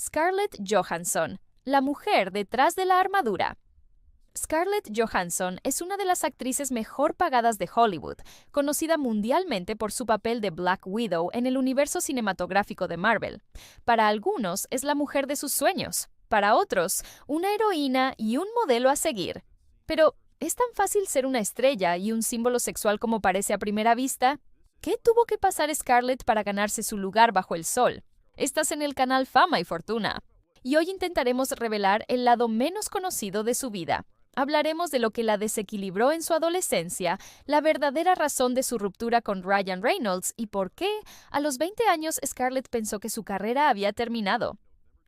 Scarlett Johansson, la mujer detrás de la armadura. Scarlett Johansson es una de las actrices mejor pagadas de Hollywood, conocida mundialmente por su papel de Black Widow en el universo cinematográfico de Marvel. Para algunos es la mujer de sus sueños, para otros una heroína y un modelo a seguir. Pero, ¿es tan fácil ser una estrella y un símbolo sexual como parece a primera vista? ¿Qué tuvo que pasar Scarlett para ganarse su lugar bajo el sol? Estás en el canal Fama y Fortuna. Y hoy intentaremos revelar el lado menos conocido de su vida. Hablaremos de lo que la desequilibró en su adolescencia, la verdadera razón de su ruptura con Ryan Reynolds y por qué, a los 20 años, Scarlett pensó que su carrera había terminado.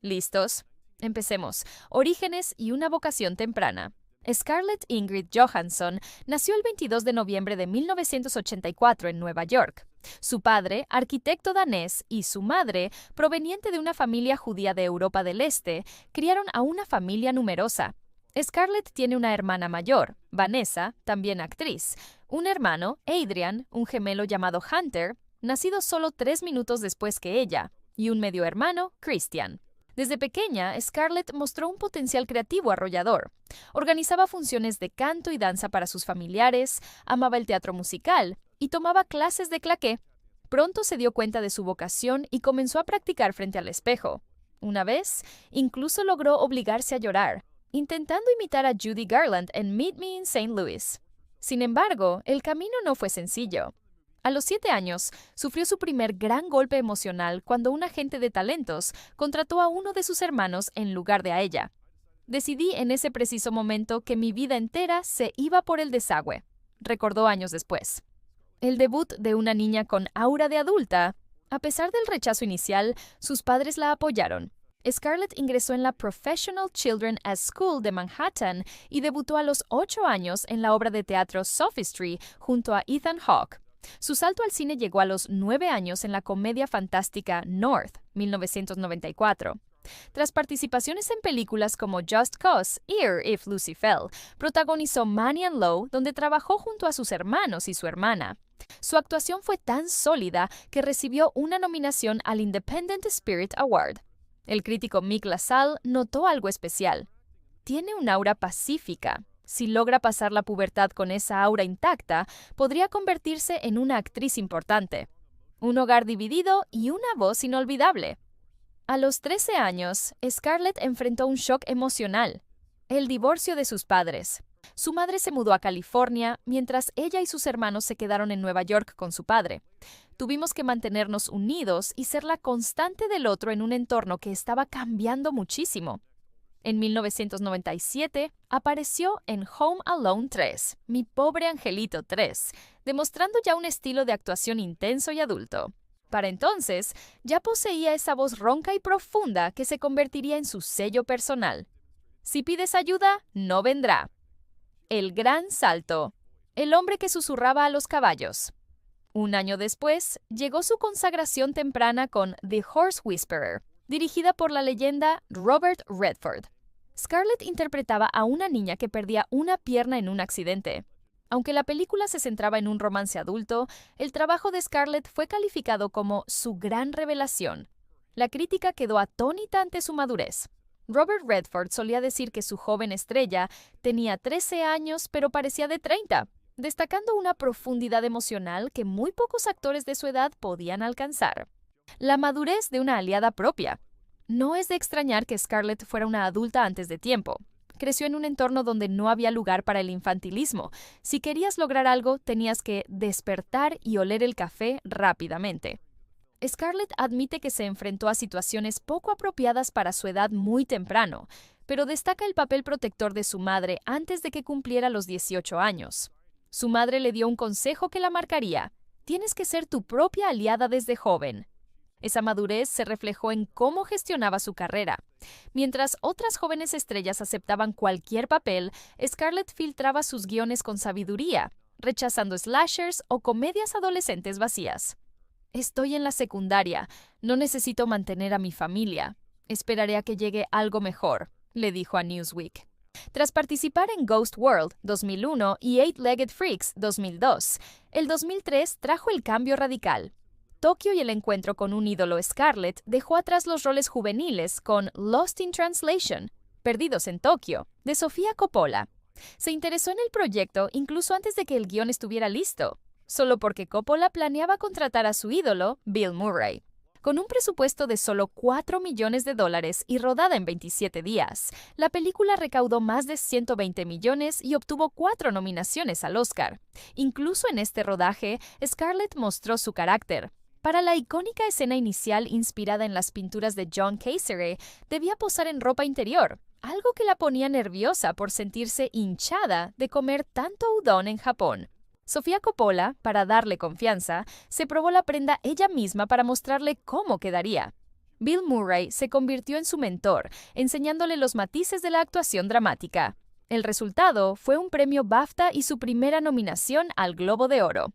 ¿Listos? Empecemos. Orígenes y una vocación temprana. Scarlett Ingrid Johansson nació el 22 de noviembre de 1984 en Nueva York. Su padre, arquitecto danés, y su madre, proveniente de una familia judía de Europa del Este, criaron a una familia numerosa. Scarlett tiene una hermana mayor, Vanessa, también actriz, un hermano, Adrian, un gemelo llamado Hunter, nacido solo 3 minutos después que ella, y un medio hermano, Christian. Desde pequeña, Scarlett mostró un potencial creativo arrollador. Organizaba funciones de canto y danza para sus familiares, amaba el teatro musical y tomaba clases de claqué. Pronto se dio cuenta de su vocación y comenzó a practicar frente al espejo. Una vez, incluso logró obligarse a llorar, intentando imitar a Judy Garland en Meet Me in St. Louis. Sin embargo, el camino no fue sencillo. A los 7 años, sufrió su primer gran golpe emocional cuando un agente de talentos contrató a uno de sus hermanos en lugar de a ella. Decidí en ese preciso momento que mi vida entera se iba por el desagüe, recordó años después. El debut de una niña con aura de adulta. A pesar del rechazo inicial, sus padres la apoyaron. Scarlett ingresó en la Professional Children at School de Manhattan y debutó a los 8 años en la obra de teatro Sophistry junto a Ethan Hawke. Su salto al cine llegó a los 9 años en la comedia fantástica North, 1994. Tras participaciones en películas como Just Cause y If Lucy Fell, protagonizó Money and Low, donde trabajó junto a sus hermanos y su hermana. Su actuación fue tan sólida que recibió una nominación al Independent Spirit Award. El crítico Mick LaSalle notó algo especial. Tiene un aura pacífica. Si logra pasar la pubertad con esa aura intacta, podría convertirse en una actriz importante. Un hogar dividido y una voz inolvidable. A los 13 años, Scarlett enfrentó un shock emocional: el divorcio de sus padres. Su madre se mudó a California, mientras ella y sus hermanos se quedaron en Nueva York con su padre. Tuvimos que mantenernos unidos y ser la constante del otro en un entorno que estaba cambiando muchísimo. En 1997, apareció en Home Alone 3, Mi pobre angelito 3, demostrando ya un estilo de actuación intenso y adulto. Para entonces, ya poseía esa voz ronca y profunda que se convertiría en su sello personal. Si pides ayuda, no vendrá. El gran salto. El hombre que susurraba a los caballos. Un año después, llegó su consagración temprana con The Horse Whisperer, dirigida por la leyenda Robert Redford. Scarlett interpretaba a una niña que perdía una pierna en un accidente. Aunque la película se centraba en un romance adulto, el trabajo de Scarlett fue calificado como su gran revelación. La crítica quedó atónita ante su madurez. Robert Redford solía decir que su joven estrella tenía 13 años pero parecía de 30, destacando una profundidad emocional que muy pocos actores de su edad podían alcanzar. La madurez de una aliada propia. No es de extrañar que Scarlett fuera una adulta antes de tiempo. Creció en un entorno donde no había lugar para el infantilismo. Si querías lograr algo, tenías que despertar y oler el café rápidamente. Scarlett admite que se enfrentó a situaciones poco apropiadas para su edad muy temprano, pero destaca el papel protector de su madre antes de que cumpliera los 18 años. Su madre le dio un consejo que la marcaría: tienes que ser tu propia aliada desde joven. Esa madurez se reflejó en cómo gestionaba su carrera. Mientras otras jóvenes estrellas aceptaban cualquier papel, Scarlett filtraba sus guiones con sabiduría, rechazando slashers o comedias adolescentes vacías. Estoy en la secundaria, no necesito mantener a mi familia. Esperaré a que llegue algo mejor, le dijo a Newsweek. Tras participar en Ghost World 2001 y Eight-Legged Freaks 2002, el 2003 trajo el cambio radical. Tokio y el encuentro con un ídolo Scarlett dejó atrás los roles juveniles con Lost in Translation, Perdidos en Tokio, de Sofía Coppola. Se interesó en el proyecto incluso antes de que el guión estuviera listo, solo porque Coppola planeaba contratar a su ídolo, Bill Murray. Con un presupuesto de solo $4 millones y rodada en 27 días, la película recaudó más de 120 millones y obtuvo 4 nominaciones al Oscar. Incluso en este rodaje, Scarlett mostró su carácter. Para la icónica escena inicial inspirada en las pinturas de John Casere, debía posar en ropa interior, algo que la ponía nerviosa por sentirse hinchada de comer tanto udon en Japón. Sofía Coppola, para darle confianza, se probó la prenda ella misma para mostrarle cómo quedaría. Bill Murray se convirtió en su mentor, enseñándole los matices de la actuación dramática. El resultado fue un premio BAFTA y su primera nominación al Globo de Oro.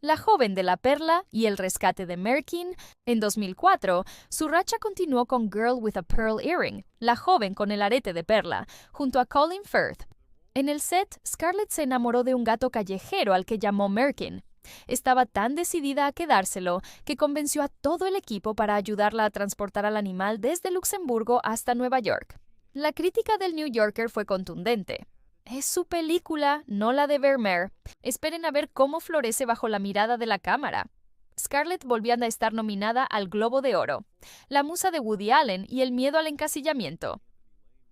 La joven de la perla y el rescate de Merkin. En 2004, su racha continuó con Girl with a Pearl Earring, la joven con el arete de perla, junto a Colin Firth. En el set, Scarlett se enamoró de un gato callejero al que llamó Merkin. Estaba tan decidida a quedárselo que convenció a todo el equipo para ayudarla a transportar al animal desde Luxemburgo hasta Nueva York. La crítica del New Yorker fue contundente. Es su película, no la de Vermeer. Esperen a ver cómo florece bajo la mirada de la cámara. Scarlett volvió a estar nominada al Globo de Oro, La musa de Woody Allen y El miedo al encasillamiento.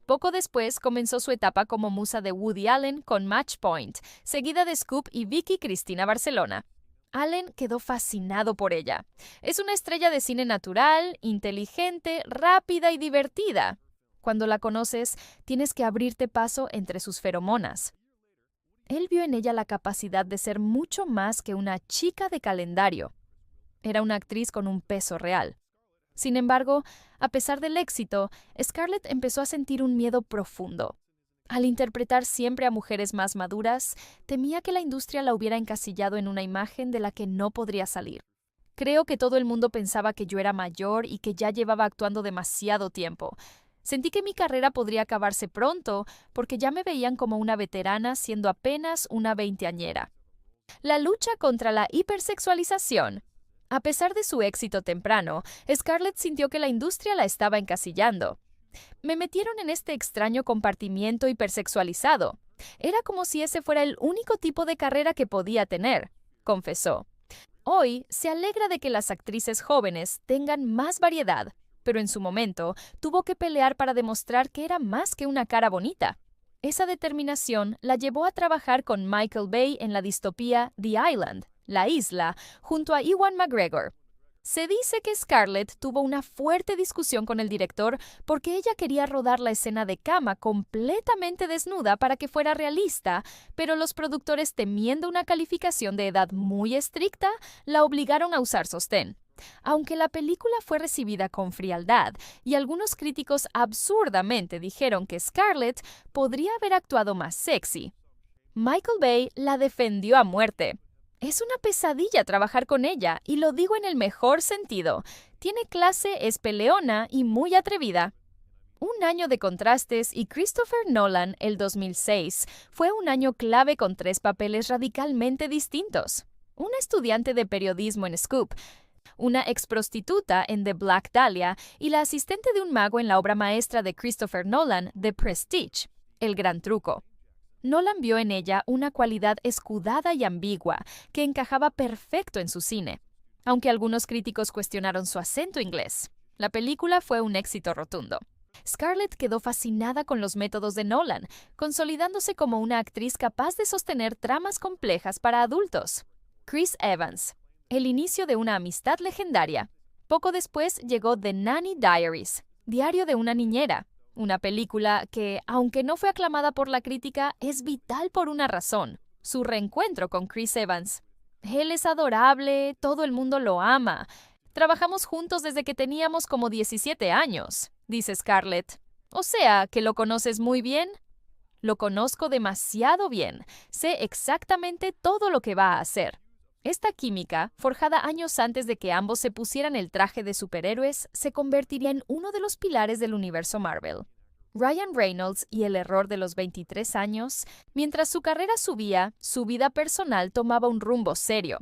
Poco después comenzó su etapa como musa de Woody Allen con Match Point, seguida de Scoop y Vicky Cristina Barcelona. Allen quedó fascinado por ella. Es una estrella de cine natural, inteligente, rápida y divertida. Cuando la conoces, tienes que abrirte paso entre sus feromonas. Él vio en ella la capacidad de ser mucho más que una chica de calendario. Era una actriz con un peso real. Sin embargo, a pesar del éxito, Scarlett empezó a sentir un miedo profundo. Al interpretar siempre a mujeres más maduras, temía que la industria la hubiera encasillado en una imagen de la que no podría salir. Creo que todo el mundo pensaba que yo era mayor y que ya llevaba actuando demasiado tiempo. Sentí que mi carrera podría acabarse pronto porque ya me veían como una veterana siendo apenas una veinteañera. La lucha contra la hipersexualización. A pesar de su éxito temprano, Scarlett sintió que la industria la estaba encasillando. Me metieron en este extraño compartimiento hipersexualizado. Era como si ese fuera el único tipo de carrera que podía tener, confesó. Hoy se alegra de que las actrices jóvenes tengan más variedad, pero en su momento tuvo que pelear para demostrar que era más que una cara bonita. Esa determinación la llevó a trabajar con Michael Bay en la distopía The Island, La Isla, junto a Ewan McGregor. Se dice que Scarlett tuvo una fuerte discusión con el director porque ella quería rodar la escena de cama completamente desnuda para que fuera realista, pero los productores, temiendo una calificación de edad muy estricta, la obligaron a usar sostén. Aunque la película fue recibida con frialdad y algunos críticos absurdamente dijeron que Scarlett podría haber actuado más sexy, Michael Bay la defendió a muerte. Es una pesadilla trabajar con ella, y lo digo en el mejor sentido. Tiene clase, es peleona y muy atrevida. Un año de contrastes y Christopher Nolan, el 2006, fue un año clave con 3 papeles radicalmente distintos. Una estudiante de periodismo en Scoop, una exprostituta en The Black Dahlia y la asistente de un mago en la obra maestra de Christopher Nolan, The Prestige, El Gran Truco. Nolan vio en ella una cualidad escudada y ambigua que encajaba perfecto en su cine, aunque algunos críticos cuestionaron su acento inglés. La película fue un éxito rotundo. Scarlett quedó fascinada con los métodos de Nolan, consolidándose como una actriz capaz de sostener tramas complejas para adultos. Chris Evans. El inicio de una amistad legendaria. Poco después llegó The Nanny Diaries, Diario de una niñera. Una película que, aunque no fue aclamada por la crítica, es vital por una razón: su reencuentro con Chris Evans. Él es adorable, todo el mundo lo ama. Trabajamos juntos desde que teníamos como 17 años, dice Scarlett. O sea, ¿que lo conoces muy bien? Lo conozco demasiado bien. Sé exactamente todo lo que va a hacer. Esta química, forjada años antes de que ambos se pusieran el traje de superhéroes, se convertiría en uno de los pilares del universo Marvel. Ryan Reynolds y el error de los 23 años. Mientras su carrera subía, su vida personal tomaba un rumbo serio.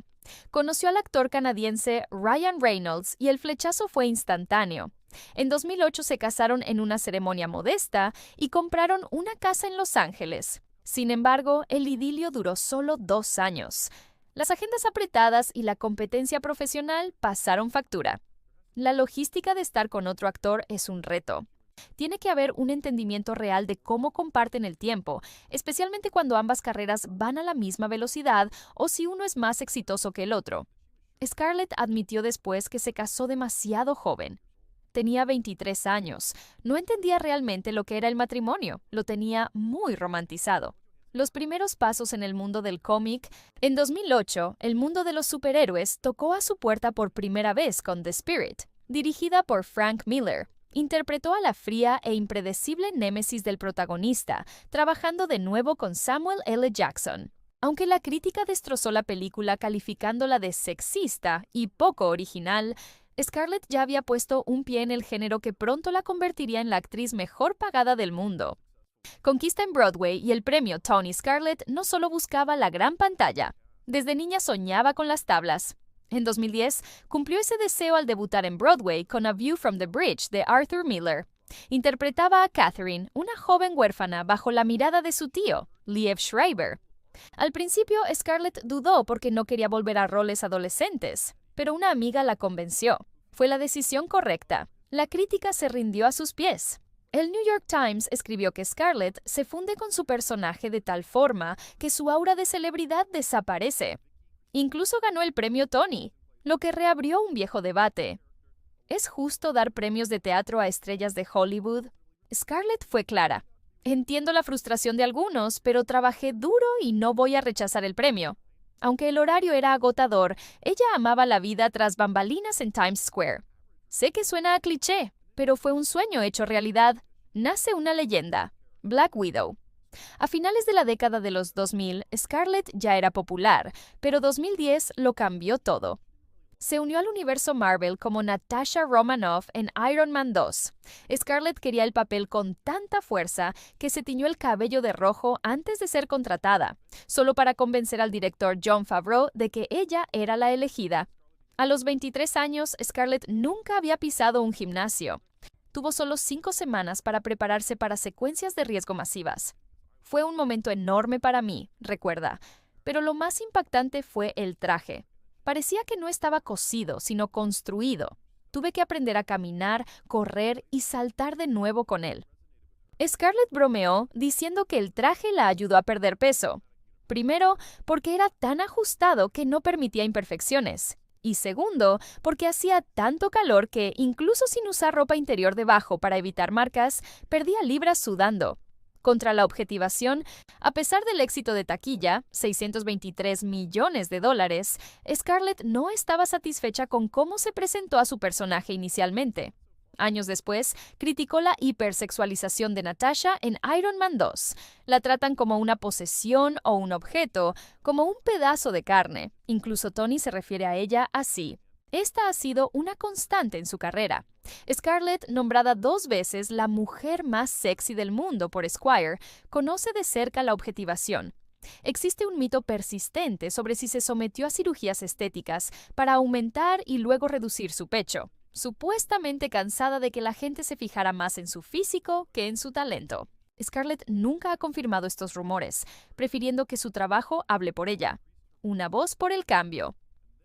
Conoció al actor canadiense Ryan Reynolds y el flechazo fue instantáneo. En 2008 se casaron en una ceremonia modesta y compraron una casa en Los Ángeles. Sin embargo, el idilio duró solo 2 años. Las agendas apretadas y la competencia profesional pasaron factura. La logística de estar con otro actor es un reto. Tiene que haber un entendimiento real de cómo comparten el tiempo, especialmente cuando ambas carreras van a la misma velocidad o si uno es más exitoso que el otro. Scarlett admitió después que se casó demasiado joven. Tenía 23 años. No entendía realmente lo que era el matrimonio. Lo tenía muy romantizado. Los primeros pasos en el mundo del cómic. En 2008, el mundo de los superhéroes tocó a su puerta por primera vez con The Spirit, dirigida por Frank Miller. Interpretó a la fría e impredecible némesis del protagonista, trabajando de nuevo con Samuel L. Jackson. Aunque la crítica destrozó la película calificándola de sexista y poco original, Scarlett ya había puesto un pie en el género que pronto la convertiría en la actriz mejor pagada del mundo. Conquista en Broadway y el premio Tony. Scarlett no solo buscaba la gran pantalla. Desde niña soñaba con las tablas. En 2010, cumplió ese deseo al debutar en Broadway con A View from the Bridge de Arthur Miller. Interpretaba a Catherine, una joven huérfana, bajo la mirada de su tío, Liev Schreiber. Al principio, Scarlett dudó porque no quería volver a roles adolescentes, pero una amiga la convenció. Fue la decisión correcta. La crítica se rindió a sus pies. El New York Times escribió que Scarlett se funde con su personaje de tal forma que su aura de celebridad desaparece. Incluso ganó el premio Tony, lo que reabrió un viejo debate. ¿Es justo dar premios de teatro a estrellas de Hollywood? Scarlett fue clara. Entiendo la frustración de algunos, pero trabajé duro y no voy a rechazar el premio. Aunque el horario era agotador, ella amaba la vida tras bambalinas en Times Square. Sé que suena a cliché, pero fue un sueño hecho realidad. Nace una leyenda. Black Widow. A finales de la década de los 2000, Scarlett ya era popular, pero 2010 lo cambió todo. Se unió al universo Marvel como Natasha Romanoff en Iron Man 2. Scarlett quería el papel con tanta fuerza que se tiñó el cabello de rojo antes de ser contratada, solo para convencer al director Jon Favreau de que ella era la elegida. A los 23 años, Scarlett nunca había pisado un gimnasio. Tuvo solo 5 semanas para prepararse para secuencias de riesgo masivas. Fue un momento enorme para mí, recuerda, pero lo más impactante fue el traje. Parecía que no estaba cosido, sino construido. Tuve que aprender a caminar, correr y saltar de nuevo con él. Scarlett bromeó diciendo que el traje la ayudó a perder peso. Primero, porque era tan ajustado que no permitía imperfecciones. Y segundo, porque hacía tanto calor que, incluso sin usar ropa interior debajo para evitar marcas, perdía libras sudando. Contra la objetivación, a pesar del éxito de taquilla, $623 millones, Scarlett no estaba satisfecha con cómo se presentó a su personaje inicialmente. Años después, criticó la hipersexualización de Natasha en Iron Man 2. La tratan como una posesión o un objeto, como un pedazo de carne. Incluso Tony se refiere a ella así. Esta ha sido una constante en su carrera. Scarlett, nombrada 2 veces la mujer más sexy del mundo por Esquire, conoce de cerca la objetivación. Existe un mito persistente sobre si se sometió a cirugías estéticas para aumentar y luego reducir su pecho, supuestamente cansada de que la gente se fijara más en su físico que en su talento. Scarlett nunca ha confirmado estos rumores, prefiriendo que su trabajo hable por ella. Una voz por el cambio.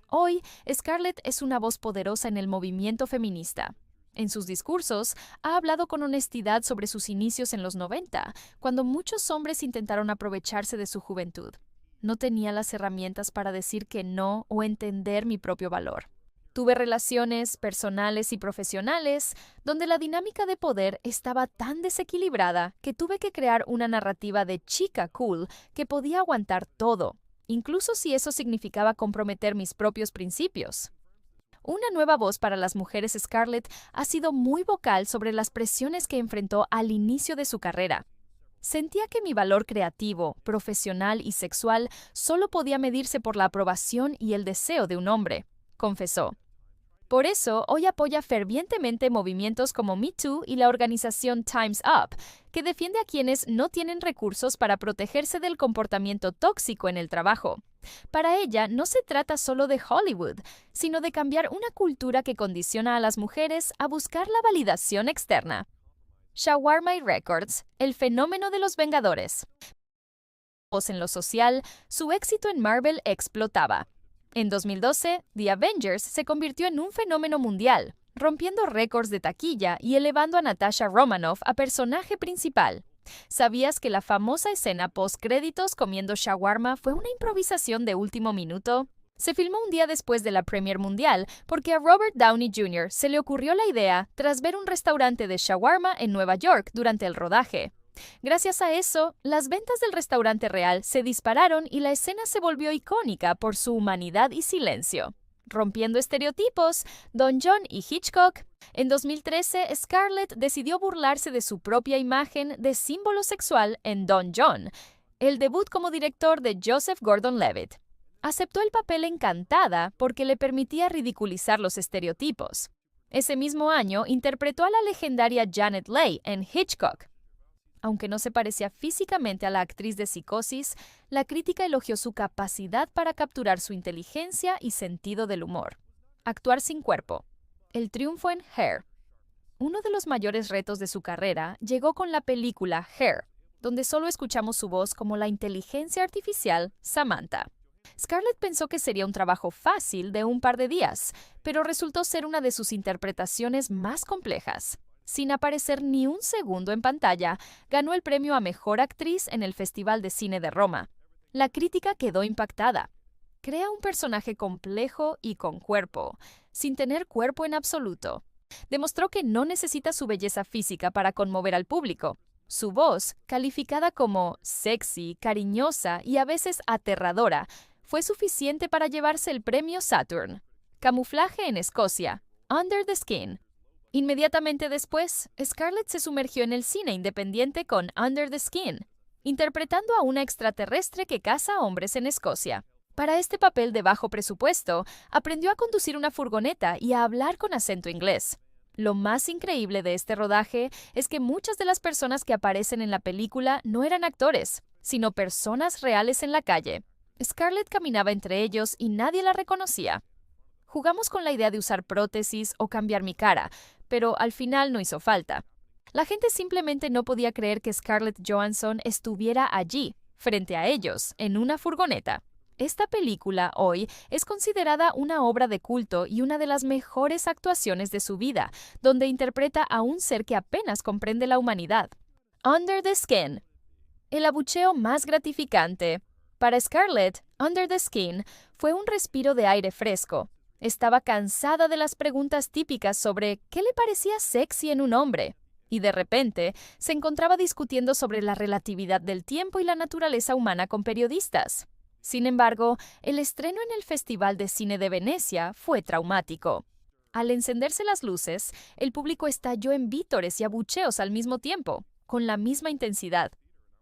Hoy, Scarlett es una voz poderosa en el movimiento feminista. En sus discursos, ha hablado con honestidad sobre sus inicios en los 90, cuando muchos hombres intentaron aprovecharse de su juventud. No tenía las herramientas para decir que no o entender mi propio valor. Tuve relaciones personales y profesionales donde la dinámica de poder estaba tan desequilibrada que tuve que crear una narrativa de chica cool que podía aguantar todo, incluso si eso significaba comprometer mis propios principios. Una nueva voz para las mujeres. Scarlett ha sido muy vocal sobre las presiones que enfrentó al inicio de su carrera. Sentía que mi valor creativo, profesional y sexual solo podía medirse por la aprobación y el deseo de un hombre, confesó. Por eso, hoy apoya fervientemente movimientos como Me Too y la organización Time's Up, que defiende a quienes no tienen recursos para protegerse del comportamiento tóxico en el trabajo. Para ella, no se trata solo de Hollywood, sino de cambiar una cultura que condiciona a las mujeres a buscar la validación externa. Shawarma y Records, el fenómeno de los Vengadores. En lo social, su éxito en Marvel explotaba. En 2012, The Avengers se convirtió en un fenómeno mundial, rompiendo récords de taquilla y elevando a Natasha Romanoff a personaje principal. ¿Sabías que la famosa escena post-créditos comiendo shawarma fue una improvisación de último minuto? Se filmó un día después de la Premier Mundial porque a Robert Downey Jr. se le ocurrió la idea tras ver un restaurante de shawarma en Nueva York durante el rodaje. Gracias a eso, las ventas del restaurante real se dispararon y la escena se volvió icónica por su humanidad y silencio. Rompiendo estereotipos, Don John y Hitchcock. En 2013, Scarlett decidió burlarse de su propia imagen de símbolo sexual en Don John, el debut como director de Joseph Gordon-Levitt. Aceptó el papel encantada porque le permitía ridiculizar los estereotipos. Ese mismo año, interpretó a la legendaria Janet Leigh en Hitchcock. Aunque no se parecía físicamente a la actriz de Psicosis, la crítica elogió su capacidad para capturar su inteligencia y sentido del humor. Actuar sin cuerpo. El triunfo en Hair. Uno de los mayores retos de su carrera llegó con la película Hair, donde solo escuchamos su voz como la inteligencia artificial Samantha. Scarlett pensó que sería un trabajo fácil de un par de días, pero resultó ser una de sus interpretaciones más complejas. Sin aparecer ni un segundo en pantalla, ganó el premio a Mejor Actriz en el Festival de Cine de Roma. La crítica quedó impactada. Crea un personaje complejo y con cuerpo, sin tener cuerpo en absoluto. Demostró que no necesita su belleza física para conmover al público. Su voz, calificada como sexy, cariñosa y a veces aterradora, fue suficiente para llevarse el premio Saturn. Camuflaje en Escocia. Under the Skin. Inmediatamente después, Scarlett se sumergió en el cine independiente con Under the Skin, interpretando a una extraterrestre que caza hombres en Escocia. Para este papel de bajo presupuesto, aprendió a conducir una furgoneta y a hablar con acento inglés. Lo más increíble de este rodaje es que muchas de las personas que aparecen en la película no eran actores, sino personas reales en la calle. Scarlett caminaba entre ellos y nadie la reconocía. Jugamos con la idea de usar prótesis o cambiar mi cara, pero al final no hizo falta. La gente simplemente no podía creer que Scarlett Johansson estuviera allí, frente a ellos, en una furgoneta. Esta película, hoy, es considerada una obra de culto y una de las mejores actuaciones de su vida, donde interpreta a un ser que apenas comprende la humanidad. Under the Skin. El abucheo más gratificante. Para Scarlett, Under the Skin fue un respiro de aire fresco. Estaba cansada de las preguntas típicas sobre qué le parecía sexy en un hombre, y de repente se encontraba discutiendo sobre la relatividad del tiempo y la naturaleza humana con periodistas. Sin embargo, el estreno en el Festival de Cine de Venecia fue traumático. Al encenderse las luces, el público estalló en vítores y abucheos al mismo tiempo, con la misma intensidad.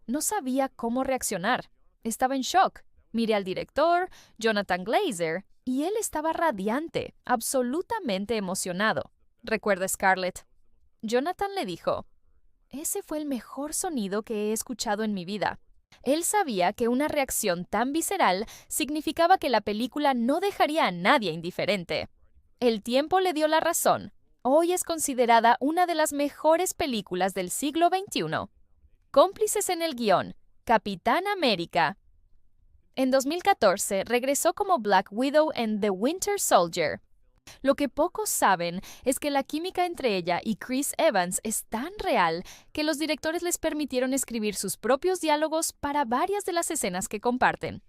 No sabía cómo reaccionar. Estaba en shock. Miré al director, Jonathan Glazer, y él estaba radiante, absolutamente emocionado. Recuerda Scarlett. Jonathan le dijo, «Ese fue el mejor sonido que he escuchado en mi vida». Él sabía que una reacción tan visceral significaba que la película no dejaría a nadie indiferente. El tiempo le dio la razón. Hoy es considerada una de las mejores películas del siglo XXI. Cómplices en el guión. Capitán América. En 2014 regresó como Black Widow en The Winter Soldier. Lo que pocos saben es que la química entre ella y Chris Evans es tan real que los directores les permitieron escribir sus propios diálogos para varias de las escenas que comparten.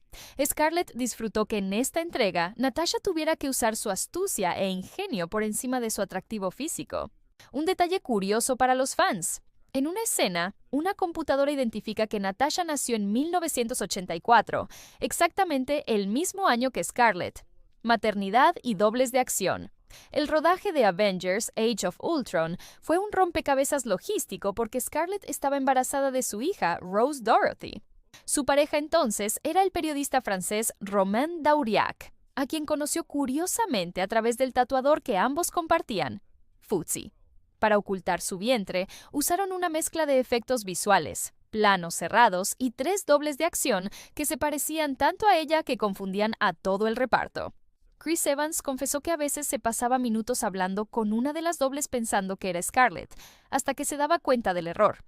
Scarlett disfrutó que en esta entrega Natasha tuviera que usar su astucia e ingenio por encima de su atractivo físico. Un detalle curioso para los fans. En una escena, una computadora identifica que Natasha nació en 1984, exactamente el mismo año que Scarlett. Maternidad y dobles de acción. El rodaje de Avengers Age of Ultron fue un rompecabezas logístico porque Scarlett estaba embarazada de su hija, Rose Dorothy. Su pareja entonces era el periodista francés Romain Dauriac. a quien conoció curiosamente a través del tatuador que ambos compartían, Footsie. Para ocultar su vientre, usaron una mezcla de efectos visuales, planos cerrados y 3 dobles de acción que se parecían tanto a ella que confundían a todo el reparto. Chris Evans confesó que a veces se pasaba minutos hablando con una de las dobles pensando que era Scarlett, hasta que se daba cuenta del error.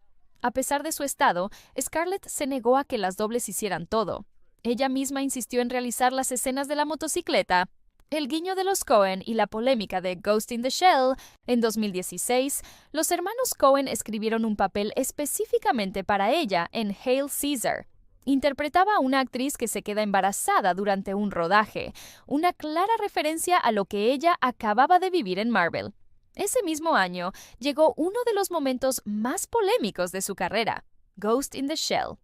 A pesar de su estado, Scarlett se negó a que las dobles hicieran todo. Ella misma insistió en realizar las escenas de la motocicleta. El guiño de los Coen y la polémica de Ghost in the Shell. En 2016, los hermanos Coen escribieron un papel específicamente para ella en Hail Caesar. Interpretaba a una actriz que se queda embarazada durante un rodaje, una clara referencia a lo que ella acababa de vivir en Marvel. Ese mismo año llegó uno de los momentos más polémicos de su carrera, Ghost in the Shell.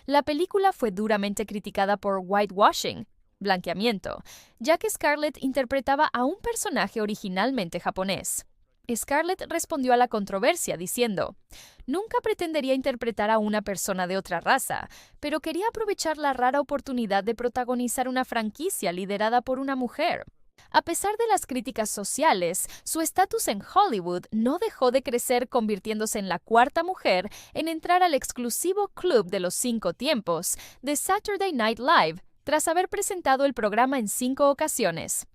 La película fue duramente criticada por whitewashing, blanqueamiento, ya que Scarlett interpretaba a un personaje originalmente japonés. Scarlett respondió a la controversia diciendo, «Nunca pretendería interpretar a una persona de otra raza, pero quería aprovechar la rara oportunidad de protagonizar una franquicia liderada por una mujer». A pesar de las críticas sociales, su estatus en Hollywood no dejó de crecer, convirtiéndose en la 4ª mujer en entrar al exclusivo Club de los 5 tiempos de Saturday Night Live, tras haber presentado el programa en 5 ocasiones.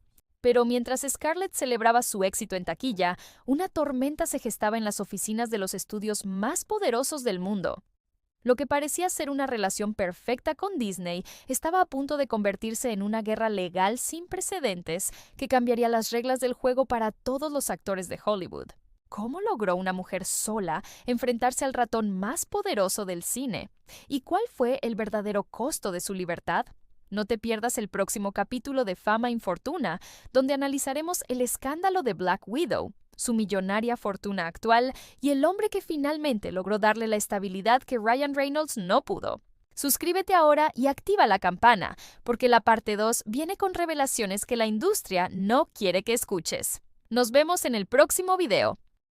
Pero mientras Scarlett celebraba su éxito en taquilla, una tormenta se gestaba en las oficinas de los estudios más poderosos del mundo. Lo que parecía ser una relación perfecta con Disney estaba a punto de convertirse en una guerra legal sin precedentes que cambiaría las reglas del juego para todos los actores de Hollywood. ¿Cómo logró una mujer sola enfrentarse al ratón más poderoso del cine? ¿Y cuál fue el verdadero costo de su libertad? No te pierdas el próximo capítulo de Fama e Infortuna, donde analizaremos el escándalo de Black Widow, su millonaria fortuna actual y el hombre que finalmente logró darle la estabilidad que Ryan Reynolds no pudo. Suscríbete ahora y activa la campana, porque la parte 2 viene con revelaciones que la industria no quiere que escuches. Nos vemos en el próximo video.